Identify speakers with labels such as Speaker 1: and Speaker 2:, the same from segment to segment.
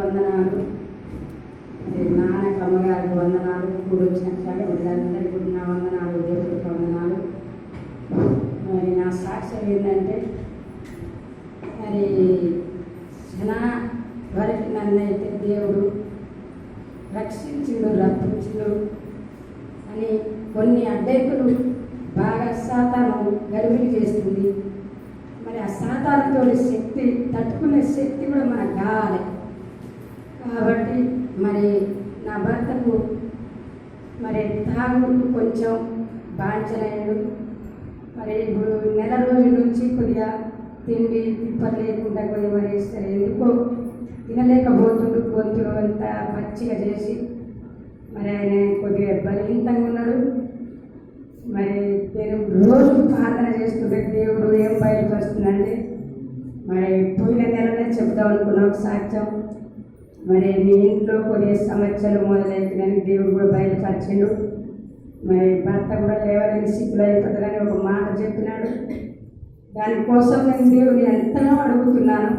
Speaker 1: వందనాలు. నాన్నకి అమ్మగారికి వందనాలు. ఇప్పుడు వచ్చిన వీళ్ళందరికీ కూడా నా వందనాలు, దేవుడికి వందనాలు. మరి నా సాక్ష్యం ఏంటంటే, మరి నా వరకు నన్నైతే దేవుడు రక్షించుడు, రక్షించుడు అని కొన్ని అడ్డంకులు బాగా సాతాను గర్భిణి చేస్తుంది. మరి ఆ సాతానుతో శక్తి తట్టుకునే శక్తి కూడా మనకు కావాలి. కాబట్టి మరి నా భర్తకు మరి తాగుడు కొంచెం బాంచలేడు. మరి ఇప్పుడు నెల రోజుల నుంచి కొద్దిగా తిండి తిప్పలు లేకుండా కొద్దిగా మరి సరే ఎందుకో తినలేకపోతుండు. గొంతులు అంతా పచ్చిగా చేసి మరి ఆయన కొద్దిగా బలహీనంగా ఉన్నాడు. మరి నేను రోజు ప్రార్థన చేస్తుంటే దేవుడు ఏం బయలుపరుస్తుందంటే, మరి పోయిన నెలనే చెప్దాం అనుకున్నా ఒక సాక్ష్యం. మరి మీ ఇంట్లో కొన్ని సమస్యలు మొదలవుతుందని దేవుడు కూడా బయలుపరిచిండు. మరి భర్త కూడా లేవలేని సిక్కులు అయిపోతుందని ఒక మాట చెప్పినాడు. దానికోసం నేను దేవుని ఎంతనో అడుగుతున్నాను.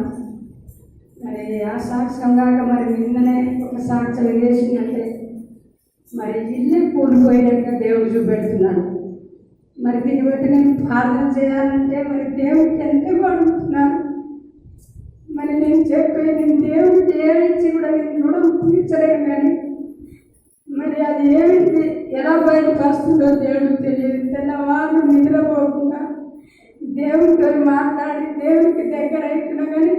Speaker 1: మరి ఆ సాక్ష్యం కాక మరి నిన్ననే ఒక సాక్ష్యం చేసిందంటే, మరి ఇల్లు కూలిపోయినట్టుగా దేవుడు చూపెడుతున్నాడు. మరి దీన్ని బట్టి నేను ప్రార్థన చేయాలంటే మరి దేవుడికి ఎంతగా అడుగుతున్నాను. మరి నేను నేను దేవుడికి ఏమిచ్చి కూడా నేను రుణం తీర్చలేను. కానీ మరి అది ఏమిటి ఎలా బయటపరుస్తుందో దేవుడికి తెలియదు. తెల్లవారు నిద్రపోకుండా దేవుడితో మాట్లాడి దేవుడికి దగ్గర అవుతున్నా. కానీ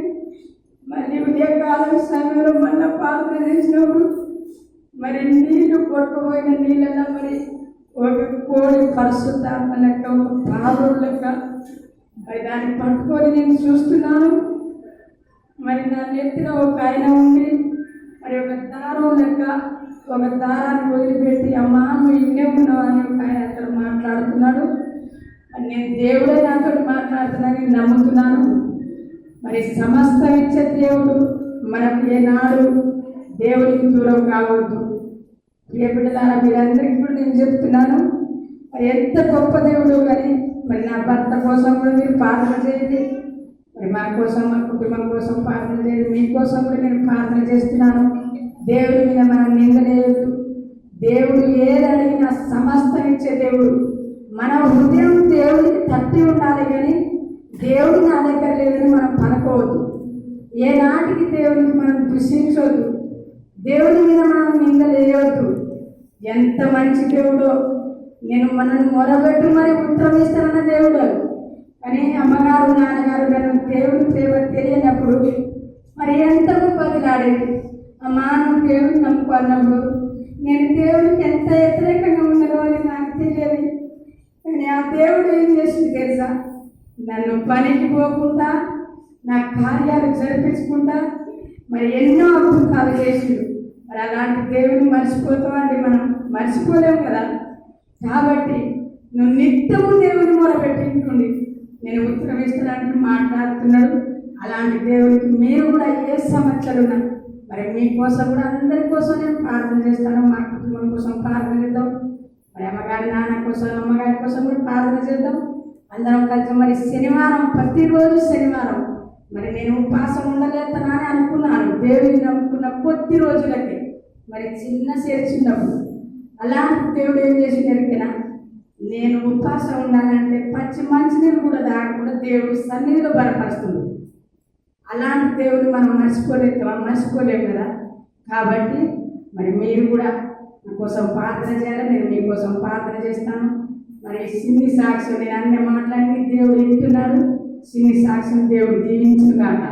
Speaker 1: మళ్ళీ ఉదయకాలం సమయంలో మళ్ళీ ప్రార్థన చేసినప్పుడు మరి నీళ్లు కొట్టుకుపోయిన నీళ్ళల్లో మరి ఒక కోడి పరిశుద్ధాత్మ లెక్క, ఒక పావుడు లెక్క మరి దాన్ని పట్టుకొని నేను చూస్తున్నాను. మరి నా నెత్తిన ఒక ఆయన ఉండి మరి ఒక దారం లెక్క ఒక దారాన్ని వదిలిపెట్టి, అమ్మా నువ్వు ఇంకే ఉన్నావు అని ఒక ఆయన అతను మాట్లాడుతున్నాడు. మరి నేను దేవుడే నాతో మాట్లాడుతున్నానని నమ్ముతున్నాను. మరి సమస్త ఇచ్చే దేవుడు మనకు ఏనాడు దేవుడికి దూరం కావద్దు. ఏ బిడ్డలారా మీరందరికీ కూడా నేను చెప్తున్నాను, మరి ఎంత గొప్ప దేవుడు. కానీ మరి నా భర్త కోసం కూడా మీరు ప్రార్థన చేయండి. మరి మా కోసం, మా కుటుంబం కోసం ప్రార్థన చేయండి. మీకోసం కూడా నేను ప్రార్థన చేస్తున్నాను. దేవుడి మీద మనం నిందలేదు. దేవుడు ఏదడిగినా సమస్తం ఇచ్చే దేవుడు. మన హృదయం దేవుడికి తట్టి ఉండాలి. కానీ దేవుడు నా దగ్గర లేదని మనం పనుకోవద్దు. ఏనాటికి దేవుడికి మనం దూషించవద్దు. దేవుడి మీద మనం నిందలేయవద్దు. ఎంత మంచి దేవుడో. నేను మనల్ని మొరబెట్టు మరి ఉత్తరం ఇస్తానన్న దేవుడు. కానీ అమ్మగారు నాన్నగారు నన్ను దేవుడి ప్రేమ తెలియనప్పుడు మరి ఎంత బతిలాడేది. అమ్మా నువ్వు దేవుడిని నమ్ముకున్నప్పుడు నేను దేవుడికి ఎంత వ్యతిరేకంగా ఉన్నానో అని నాకు తెలియదు. కానీ ఆ దేవుడు ఏం చేసింది తెలుసా, నన్ను పనికి పోకుండా నా కార్యాలు జరిపించుకుంటా మరి ఎన్నో అద్భుతాలు చేసిండు. మరి అలాంటి దేవుని మర్చిపోతామండి, మనం మర్చిపోలేము కదా. కాబట్టి నువ్వు నిత్యము దేవుని మొరపెట్టించుకోండి. నేను ఉత్తరం ఇస్తానని మాట్లాడుతున్నాడు. అలాంటి దేవునికి మీరు కూడా ఏ సమస్యలు ఉన్నా మరి మీకోసం కూడా అందరి కోసం నేను ప్రార్థన చేస్తాను. మా కుటుంబం కోసం ప్రార్థన చేద్దాం. మరి అమ్మగారి నాన్న కోసం, అమ్మగారి కోసం కూడా ప్రార్థన చేద్దాం. అందరం కలిసి మరి శనివారం, ప్రతిరోజు శనివారం మరి నేను ఉపవాసం ఉండలేస్తానా అని అనుకున్నాను. దేవుడిని నమ్ముకున్న కొద్ది రోజులకి మరి చిన్న చేర్చున్నప్పుడు అలాంటి దేవుడు ఏం చేసి ఎరికినా, నేను ఉపవాసం ఉండాలంటే పచ్చి మంచినీళ్ళు కూడా తాగకుండా దేవుడు సన్నిధిలో బలపరుస్తుంది. అలాంటి దేవుడు మనం మర్చిపోలేము కదా. కాబట్టి మరి మీరు కూడా నా కోసం ప్రార్థన చేయాలి. నేను మీకోసం ప్రార్థన చేస్తాను. మరి సిన్ని సాక్ష్యం నేను అన్నీ మాట్లాడి దేవుడు వింటున్నాడు. సిన్ని సాక్ష్యం దేవుడు దీవించును కాక.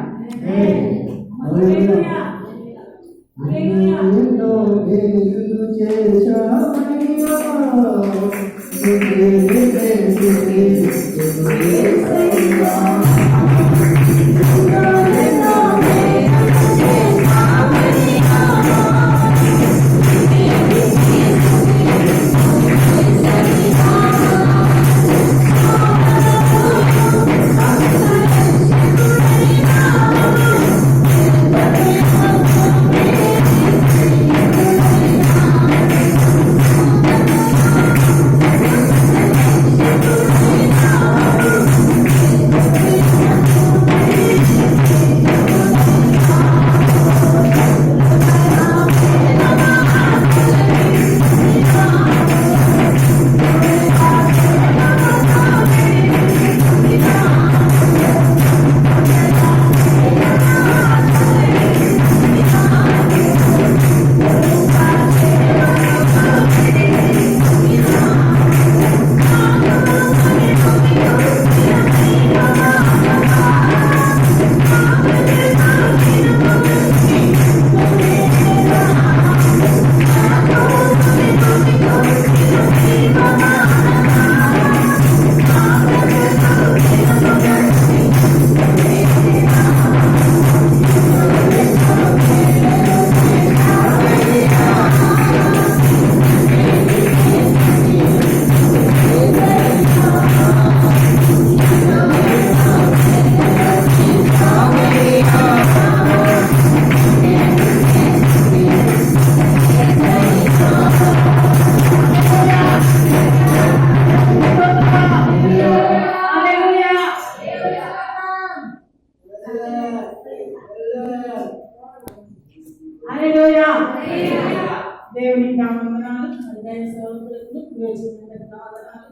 Speaker 2: ధన్యవాదాలు.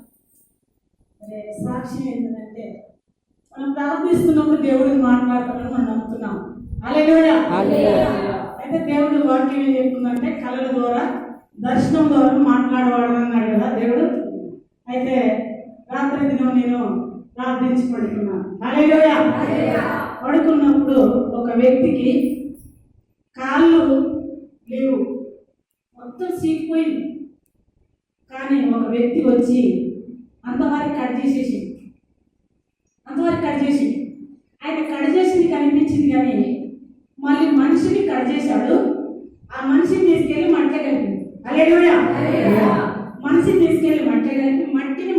Speaker 2: అదే సాక్ష్యం ఏంటంటే మనం ప్రార్థిస్తున్నప్పుడు దేవుడిని మాట్లాడతామని మనం నమ్ముతున్నాం. హల్లెలూయా. అయితే దేవుడు వాక్యం ఏం చెప్తుందంటే కళల ద్వారా దర్శనం ద్వారా మాట్లాడవాడు అన్నాడు కదా దేవుడు. అయితే రాత్రి దినం నేను ప్రార్థించి పడుకున్నాను. హల్లెలూయా. పడుకున్నప్పుడు ఒక వ్యక్తికి కాళ్ళు లేవు, మొత్తం సీకిపోయింది. కానీ ఒక వ్యక్తి వచ్చి అంతవరకు కట్ చేసేసి ఆయన కట్ చేసింది కనిపించింది, కానీ మళ్ళీ మనిషిని కట్ చేశాడు. ఆ మనిషిని తీసుకెళ్ళి మట్టే కలిపింది. హల్లెలూయా. మనిషిని తీసుకెళ్ళి మట్టే కలిపి మట్టిని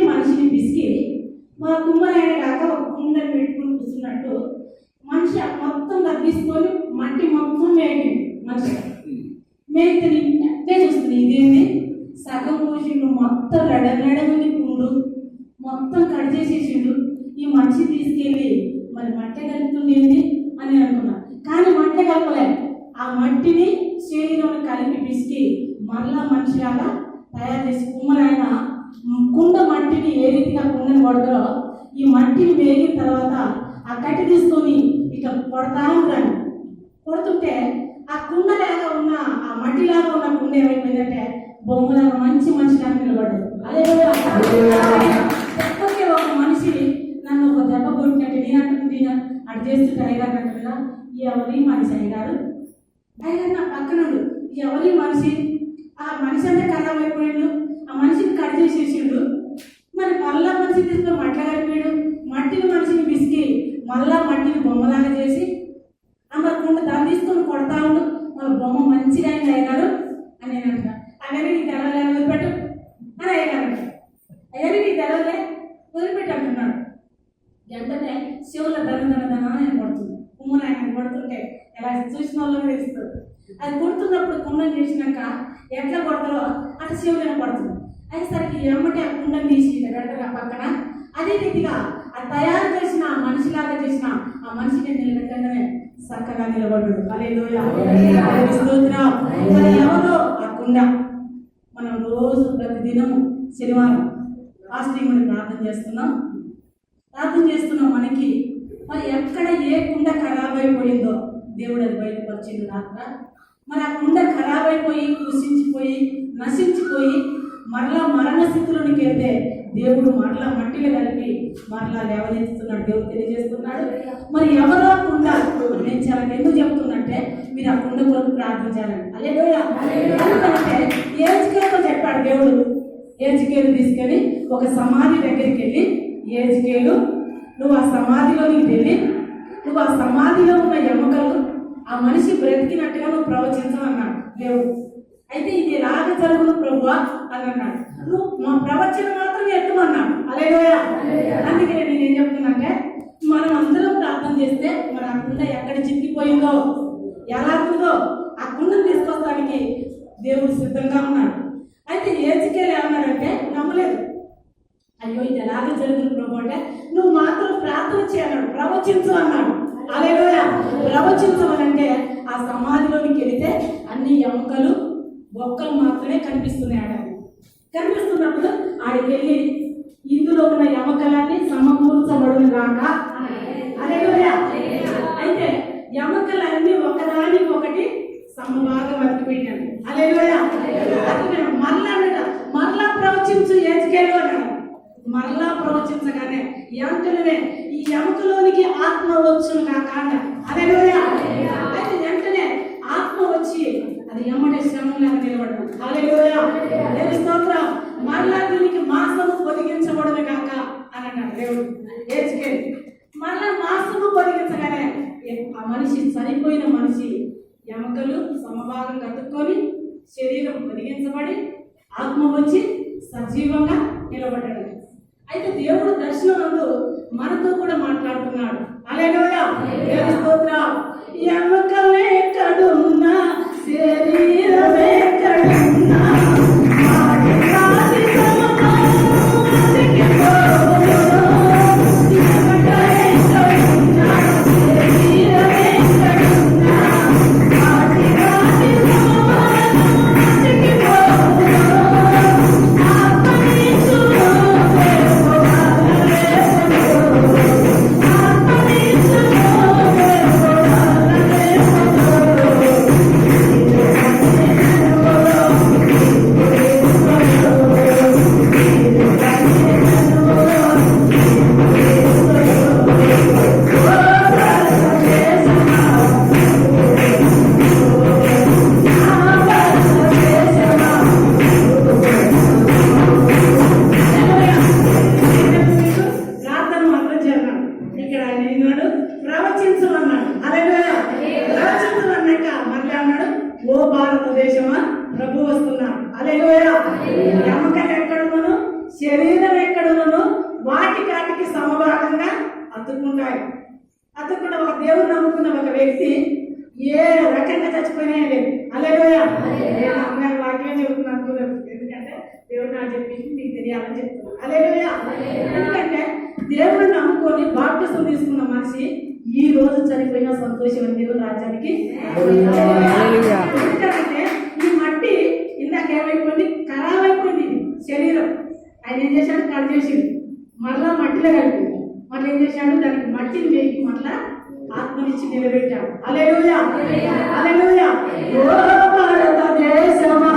Speaker 2: మనిషిని పిసికి మా కుమ్మరైన కాక ఒక కుండని పెట్టుకుని కూర్చున్నట్టు మనిషి మొత్తం తగ్గించుకొని మట్టి మొత్తం మేగింది. మనిషి మేగితే అట్టే చూస్తుంది, ఇదేంది సగం పోసిండు, మొత్తం రెడగడని కుండు మొత్తం కట్ చేసేసిండు. ఈ మనిషి తీసుకెళ్ళి మరి మట్టి కలుపుతుండేది అని అనుకున్నా, కానీ మట్టి కలపలేదు. ఆ మట్టిని శరీరంలో కలిపి పిసికి మరలా మనిషిలాగా తయారు చేసి కుమ్మరైన కుండ మట్టిని ఏ రీతిగా కుండని కొడతారో ఈ మట్టిని వేగిన తర్వాత ఆ కట్టి తీసుకొని ఇక కొడతా ఉంటాను. కొడుతుంటే ఆ కుండలాగా ఉన్న ఆ మట్టిలాగా ఉన్న కుండ ఏమైపోయిందంటే బొమ్మలాగా మంచి మనిషిలాగా నిలబడ్డాడు. అదే ఒక్కొక్క ఒక మనిషి నన్ను ఒక దెబ్బ కొట్టినట్టు నేను అటు చేస్తుంటే అయ్యగారు అంటారా, ఎవరి మనిషి అయ్యగారు నా పక్కనుండు, ఎవరి మనిషి, ఆ మనిషి అంటే ఖరాబ్ అయిపోయాడు, ఆ మనిషిని కట్ చేసేసిండు. మరి మళ్ళా మనిషి తీసుకొని మట్ల కలిపాడు, మట్టిని మనిషిని పిసికి మళ్ళా మట్టిని బొమ్మలాగా చేసి అమ్మకుండా దాన్ని తీసుకొని కొడతా ఉండు, మన బొమ్మ మంచిగా అయింది అయ్యగారు అని నేను అంటున్నా. అయ్యారు నీకు తెలవలే వదిలిపెట్టు అని అయ్యగారు అయ్యారు నీకు తెలవలే వదిలిపెట్టు అంటున్నాడు. వెంటనే శివుల ధన నేను కొడుతుంది. కుమ్మని ఆయన కొడుతుంటే ఎలా చూసిన వాళ్ళు తెలుస్తుంది. అది కొడుతున్నప్పుడు కుండను చేసినాక ఎట్లా కొడతారో అటు శివులను కొడుతుంది. అయ్యేసరికి ఎమ్మటి ఆ కుండను తీసి పెడతారు ఆ పక్కన. అదే రీతిగా ఆ తయారు చేసిన ఆ మనిషిలాగా చేసిన ఆ మనిషిని నిలబెట్టగానే చక్కగా నిలబడ్డాడు. హల్లెలూయా. ఎవరో ఆ కుండ మనం రోజు ప్రతిదినము శనివారం ఫాస్టింగ్ ప్రార్థన చేస్తున్నాం. మనకి మరి ఎక్కడ ఏ కుండ ఖరాబ్ అయిపోయిందో దేవుడు అది బయటపరిచింది రాత్ర. మరి ఆ కుండ ఖరాబ్ అయిపోయి కృషించిపోయి నశించిపోయి మరలా మరణ స్థితిలోనికి వెళ్తే దేవుడు మరలా మట్టిలో కలిపి మరలా లేవనెత్తుతున్నాడు. దేవుడు తెలియజేస్తున్నాడు. మరి ఎవరో కుండ నేను చాలా ఎందుకు చెప్తున్నట్టే మీరు ఆ కుండ కొరకు ప్రార్థించాలని. హల్లెలూయా. ఎందుకంటే ఏజ్కేలుతో చెప్పాడు దేవుడు. ఏజ్కేలు తీసుకొని ఒక సమాధి దగ్గరికి వెళ్ళి, ఏజ్కేలు నువ్వు ఆ సమాధిలోనికి వెళ్ళి నువ్వు ఆ సమాధిలో ఉన్న ఎముకలు ఆ మనిషి బ్రతికినట్టుగా నువ్వు ప్రవచించమన్నాడు దేవుడు. అయితే ఇది ఎలాగ జరుగును ప్రభువా అని అన్నాడు. నువ్వు మా ప్రవచనం మాత్రం ఎత్తమన్నాడు. హల్లెలూయా. అందుకే నేను ఏం చెప్తున్నంటే మనం అందరం ప్రార్థన చేస్తే మరి ఆ కుండ ఎక్కడ చిక్కిపోయిందో ఎలా ఉందో ఆ కుండను తీసుకొస్తానికి దేవుడు సిద్ధంగా ఉన్నాడు. అయితే ఏజ్కేలు ఏమన్నాడంటే నమ్మలేదు. అయ్యో ఇది ఎలాగ జరుగును ప్రభు అంటే నువ్వు మాత్రం ప్రార్థన చేయన్నాడు, ప్రవచించు అన్నాడు. హల్లెలూయా. ప్రవచించమనంటే ఆ సమాధిలోనికి వెళితే అన్ని ఎముకలు బొక్కలు మాత్రమే కనిపిస్తున్నాయి. కనిపిస్తున్నప్పుడు ఆడికి వెళ్ళి ఇందులో ఉన్న ఎముకలన్నీ సమకూర్చబడును గాక. హల్లెలూయా. అయితే ఎముకలన్నీ ఒకదానికి ఒకటి సమభాగం అతిపోయినాడు. హల్లెలూయా. మరలా ప్రవచించు ఏజ్కేలు అన్నాడు. మరలా ప్రవచించగానే వెంటనే ఈ ఎముకలోనికి ఆత్మ వచ్చును కాక. హల్లెలూయా. అయితే వెంటనే ఆత్మ వచ్చి అది ఎమ్మడే శ్రమంలాగా నిలబడదు. హల్లెలూయా. దేవుని స్తోత్రం. మరలా దీనికి మాంసము పొదిగించబడును కాక అని అన్నాడు దేవుడు. ఏజ్కేలు మరలా మాంసము పొదిగించగానే ఆ మనిషి చనిపోయిన మనిషి ఎముకలు సమభాగం కట్టుకొని శరీరం పొదిగించబడి ఆత్మ వచ్చి సజీవంగా నిలబడ్డాడు. అయితే దేవుడు దర్శనంలో మనతో కూడా మాట్లాడుతున్నాడు. హల్లెలూయా. దేవుని స్తోత్రం. ఎముకలే కడున్నా శరీరమే కడున్నా హల్లెలూయా. ఎముకలు ఎక్కడున్నాను, శరీరం ఎక్కడున్నాను, వాటికి సమభాగంగా అతుక్కుంటాయి. అతుక్కున్న ఒక దేవుడు నమ్ముకున్న ఒక వ్యక్తి ఏ రకంగా చచ్చిపోయినా లేదు. హల్లెలూయా. నేను అమ్మాయి వాక్యం చెప్తున్నాను అనుకోలేదు, ఎందుకంటే దేవుడు నాకు చెప్పింది మీకు తెలియాలని చెప్తున్నాను. హల్లెలూయా. ఎందుకంటే దేవుడు నమ్ముకొని బాప్టిజం తీసుకున్న మనిషి ఈ రోజు చనిపోయిన సంతోషం దేవుని రాజ్యానికి. ఎందుకంటే ఈ మట్టి ఇందాక ఏమైపోయింది, ఖరాబ్ అయిపోయింది శరీరం. ఆయన ఏం చేశాడు, కట్ చేసిండు, మళ్ళా మట్టిలో కలిపింది. మళ్ళీ ఏం చేశాడు, దానికి మట్టిని వేసి మళ్ళా ఆత్మనిచ్చి నిలబెట్టాడు. హల్లెలూయా. హల్లెలూయా. ఓ భారతదేశమా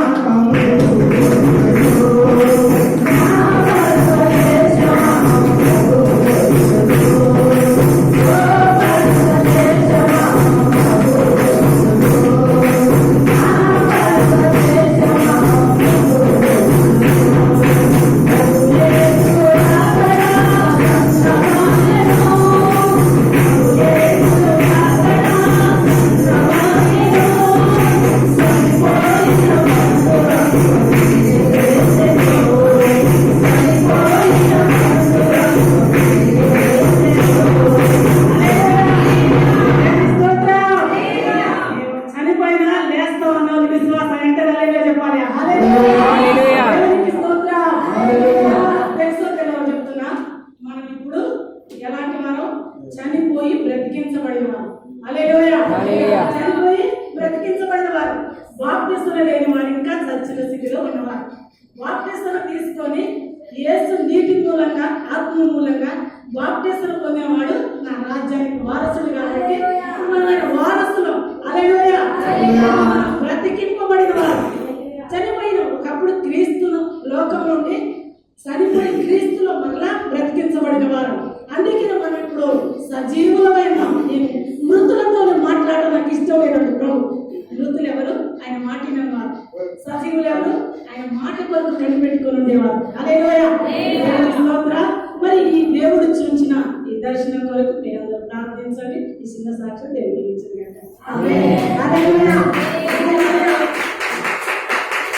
Speaker 2: చనిపోయి బ్రతికించబడిన వారు. హల్లెలూయా. చనిపోయి బ్రతికించబడిన వారు. బాప్తిస్మం లేని వారు, ఇంకా చచ్చిన స్థితిలో ఉన్నవారు. బాప్తిస్మం తీసుకొని యేసు నీటి మూలంగా, ఆత్మ మూలంగా బాప్తిస్మం పొందినవాడు నా రాజ్యానికి వారసుడు. కాబట్టి మనం వారసులం. హల్లెలూయా. బ్రతికింపబడిన వారు, చనిపోయిన ఒకప్పుడు క్రీస్తును లోకం నుండి చనిపోయి క్రీస్తులో మరలా బ్రతికించబడిన వారు. అందుకే మనం ఇప్పుడు సజీవులమైన మృతులతో మాట్లాడడం నాకు ఇష్టం లేదండి ప్రభు. మృతులు ఎవరు, ఆయన మాట వినేవారు. సజీవులు ఎవరు, ఆయన మాట కొరకు కనిపెట్టుకుని ఉండేవారు. హల్లెలూయా. మరి ఈ దేవుడు చూచిన ఈ దర్శనం కొరకు మీరు అందరూ ప్రార్థించండి. ఈ చిన్న సాక్ష్యం దేవుడు.